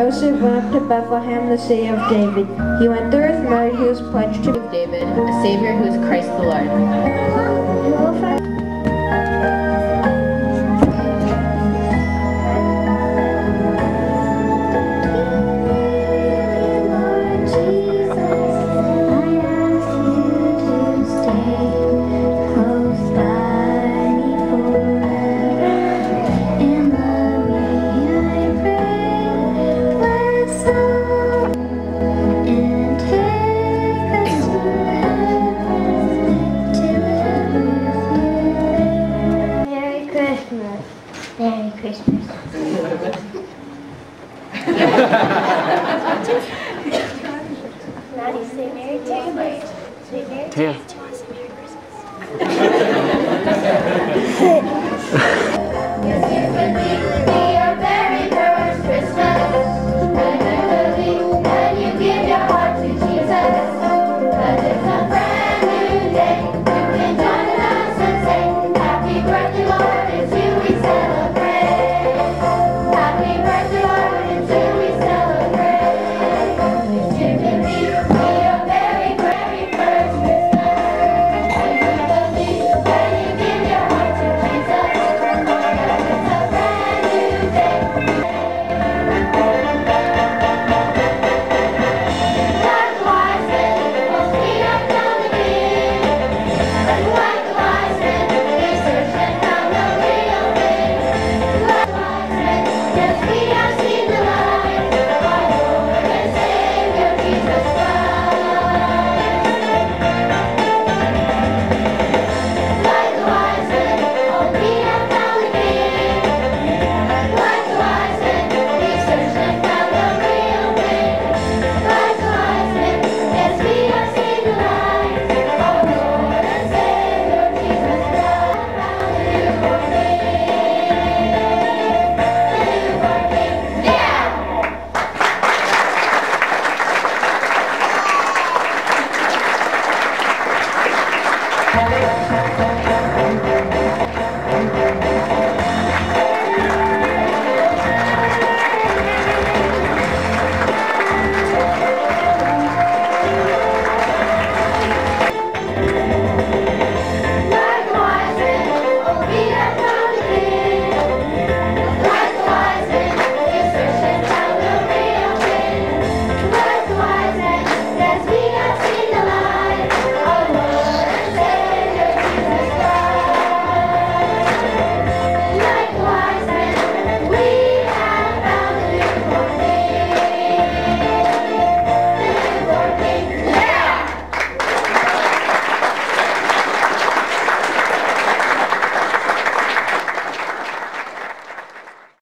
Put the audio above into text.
Joseph went up to Bethlehem, the city of David. He went there with Mary, who was pledged to David, a Savior who is Christ the Lord. Merry Christmas. Maddie, say Merry Christmas. Say Merry Christmas. Your very first Christmas, when you believe and you give your heart to Jesus. 'Cause it's a brand new day. You can join us and say, Happy birthday, Lord, it's you we celebrate. Happy birthday, Lord, it's you we celebrate. You can be your very, very first Christmas. When you believe and you give your heart to Jesus. 'Cause it's a brand new day. Like the wise men, most we have found the King. Like the wise men, we searched and found the real thing. Like the wise men, yes, we have seen the light. Our Lord and Savior Jesus Christ. Like the wise men, oh, we have found the King. Like the wise men, we searched and found the real thing. Like the wise men, yes, we have seen the light. Our Lord and Savior Jesus Christ. The newborn King. Yeah!